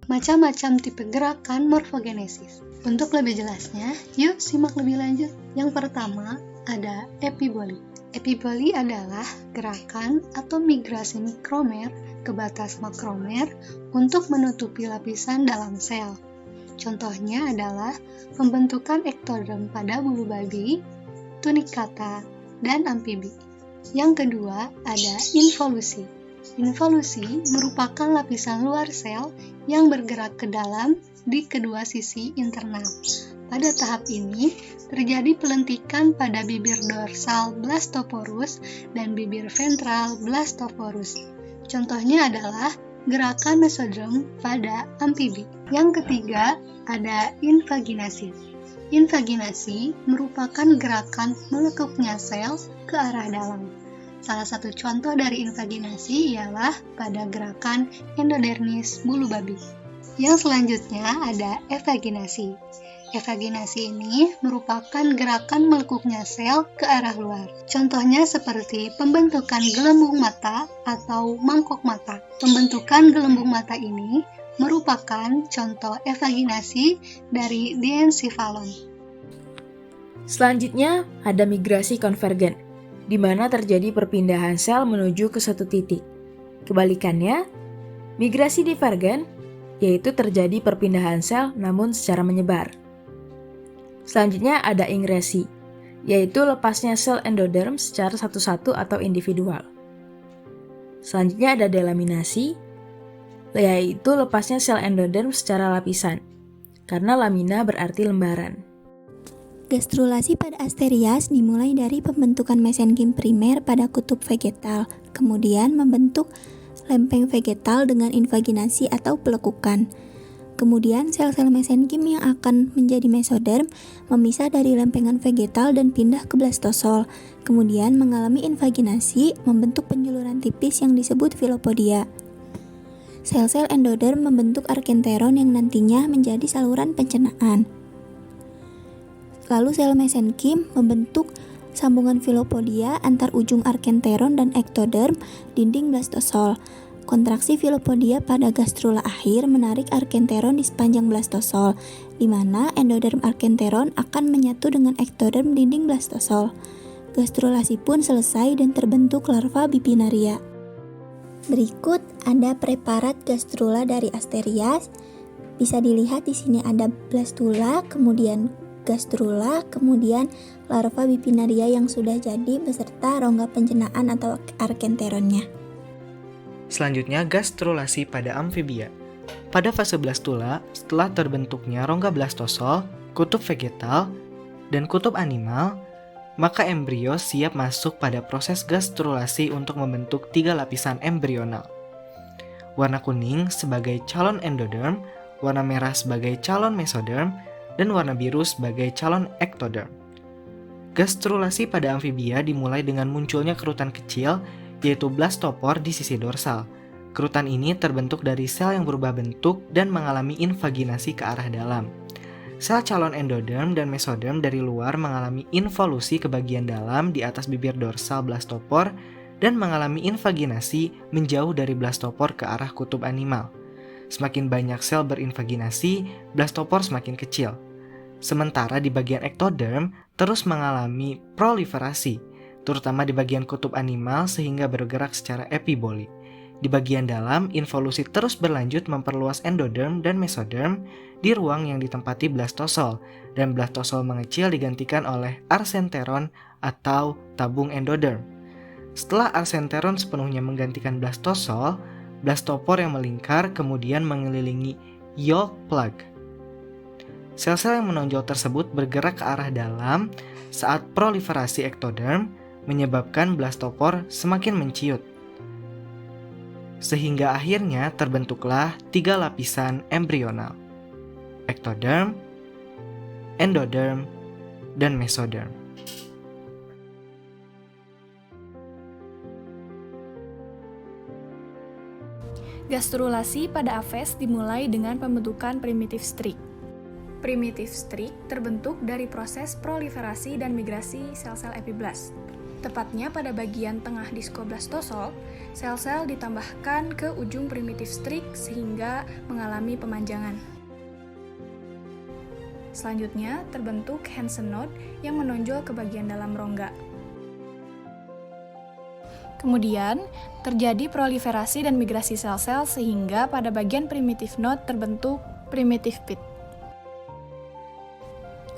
Macam-macam tipe gerakan morfogenesis. Untuk lebih jelasnya, yuk simak lebih lanjut. Yang pertama, ada epiboli. Epiboli adalah gerakan atau migrasi mikromer ke batas makromer untuk menutupi lapisan dalam sel. Contohnya adalah pembentukan ektoderm pada bulu babi, tunicata, dan amfibi. Yang kedua, ada involusi. Involusi merupakan lapisan luar sel yang bergerak ke dalam di kedua sisi internal. Pada tahap ini, terjadi pelentikan pada bibir dorsal blastoporus dan bibir ventral blastoporus. Contohnya adalah gerakan mesoderm pada amfibi. Yang ketiga, ada invaginasi. Invaginasi merupakan gerakan melekuknya sel ke arah dalam. Salah satu contoh dari invaginasi ialah pada gerakan endodermis bulu babi. Yang selanjutnya ada evaginasi. Evaginasi ini merupakan gerakan melekuknya sel ke arah luar. Contohnya seperti pembentukan gelembung mata atau mangkok mata. Pembentukan gelembung mata ini merupakan contoh evaginasi dari diencephalon. Selanjutnya ada migrasi konvergen, di mana terjadi perpindahan sel menuju ke satu titik. Kebalikannya, migrasi divergen, yaitu terjadi perpindahan sel namun secara menyebar. Selanjutnya ada ingresi, yaitu lepasnya sel endoderm secara satu-satu atau individual. Selanjutnya ada delaminasi, yaitu lepasnya sel endoderm secara lapisan, karena lamina berarti lembaran. Gastrulasi pada asterias dimulai dari pembentukan mesenkim primer pada kutub vegetal, kemudian membentuk lempeng vegetal dengan invaginasi atau pelekukan. Kemudian sel-sel mesenkim yang akan menjadi mesoderm memisah dari lempengan vegetal dan pindah ke blastosol, kemudian mengalami invaginasi membentuk penjuluran tipis yang disebut filopodia. Sel-sel endoderm membentuk arkenteron yang nantinya menjadi saluran pencernaan. Lalu sel mesenkim membentuk sambungan filopodia antar ujung arkenteron dan ektoderm dinding blastosol. Kontraksi filopodia pada gastrula akhir menarik arkenteron di sepanjang blastosol, di mana endoderm arkenteron akan menyatu dengan ektoderm dinding blastosol. Gastrulasi pun selesai dan terbentuk larva bipinaria. Berikut ada preparat gastrula dari asterias. Bisa dilihat di sini ada blastula, kemudian gastrula, kemudian larva bipinaria yang sudah jadi beserta rongga pencernaan atau arkenteronnya. Selanjutnya, gastrulasi pada amfibia. Pada fase blastula, setelah terbentuknya rongga blastosol, kutub vegetal, dan kutub animal, maka embrio siap masuk pada proses gastrulasi untuk membentuk 3 lapisan embrional. Warna kuning sebagai calon endoderm, warna merah sebagai calon mesoderm, dan warna biru sebagai calon ektoderm. Gastrulasi pada amfibia dimulai dengan munculnya kerutan kecil, yaitu blastopor di sisi dorsal. Kerutan ini terbentuk dari sel yang berubah bentuk dan mengalami invaginasi ke arah dalam. Sel calon endoderm dan mesoderm dari luar mengalami involusi ke bagian dalam di atas bibir dorsal blastopor dan mengalami invaginasi menjauh dari blastopor ke arah kutub animal. Semakin banyak sel berinvaginasi, blastopor semakin kecil. Sementara di bagian ektoderm terus mengalami proliferasi, terutama di bagian kutub animal sehingga bergerak secara epiboli. Di bagian dalam, involusi terus berlanjut memperluas endoderm dan mesoderm di ruang yang ditempati blastosol, dan blastosol mengecil digantikan oleh arsenteron atau tabung endoderm. Setelah arsenteron sepenuhnya menggantikan blastosol, blastopor yang melingkar kemudian mengelilingi yolk plug. Sel-sel yang menonjol tersebut bergerak ke arah dalam saat proliferasi ektoderm, menyebabkan blastopor semakin menciut. Sehingga akhirnya terbentuklah 3 lapisan embrional: ektoderm, endoderm, dan mesoderm. Gastrulasi pada Aves dimulai dengan pembentukan primitive streak. Primitive streak terbentuk dari proses proliferasi dan migrasi sel-sel epiblast. Tepatnya pada bagian tengah diskoblastosol, sel-sel ditambahkan ke ujung primitif strik sehingga mengalami pemanjangan. Selanjutnya, terbentuk Hansen node yang menonjol ke bagian dalam rongga. Kemudian, terjadi proliferasi dan migrasi sel-sel sehingga pada bagian primitif node terbentuk primitive pit.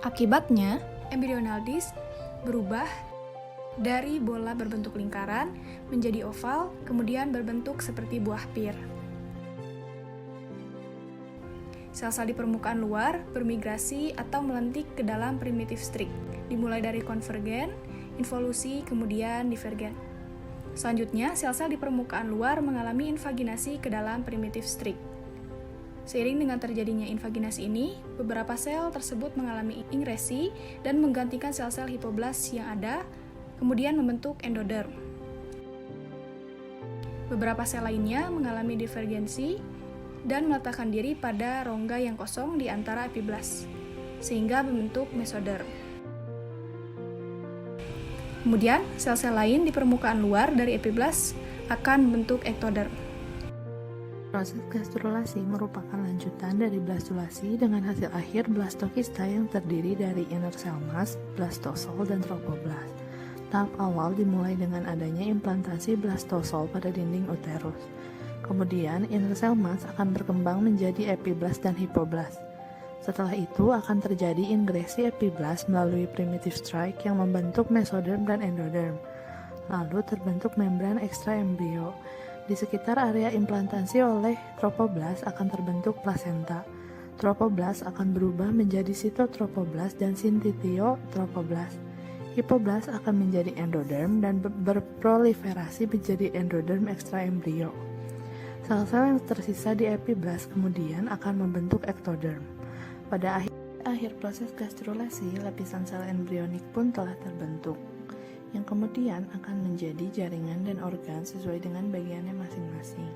Akibatnya, embryonal disk berubah dari bola berbentuk lingkaran menjadi oval, kemudian berbentuk seperti buah pir. Sel-sel di permukaan luar bermigrasi atau melentik ke dalam primitif strik, dimulai dari konvergen, involusi, kemudian divergen. Selanjutnya, sel-sel di permukaan luar mengalami invaginasi ke dalam primitif strik. Seiring dengan terjadinya invaginasi ini, beberapa sel tersebut mengalami ingresi dan menggantikan sel-sel hipoblas yang ada, kemudian membentuk endoderm. Beberapa sel lainnya mengalami divergensi dan meletakkan diri pada rongga yang kosong di antara epiblas, sehingga membentuk mesoderm. Kemudian, sel-sel lain di permukaan luar dari epiblas akan membentuk ektoderm. Proses gastrulasi merupakan lanjutan dari blastulasi dengan hasil akhir blastokista yang terdiri dari inner cell mass, blastosol, dan tropoblast. Tahap awal dimulai dengan adanya implantasi blastosol pada dinding uterus. Kemudian, inner cell mass akan berkembang menjadi epiblast dan hipoblast. Setelah itu akan terjadi ingresi epiblast melalui primitive strike yang membentuk mesoderm dan endoderm. Lalu terbentuk membran ekstra embrio. Di sekitar area implantasi oleh tropoblast akan terbentuk plasenta. Tropoblast akan berubah menjadi sitotropoblast dan sintitiotropoblast. Hipoblast akan menjadi endoderm dan berproliferasi menjadi endoderm ekstra embrio. Sel-sel yang tersisa di epiblast kemudian akan membentuk ektoderm. Pada akhir proses gastrulasi, lapisan sel embrionik pun telah terbentuk, yang kemudian akan menjadi jaringan dan organ sesuai dengan bagiannya masing-masing.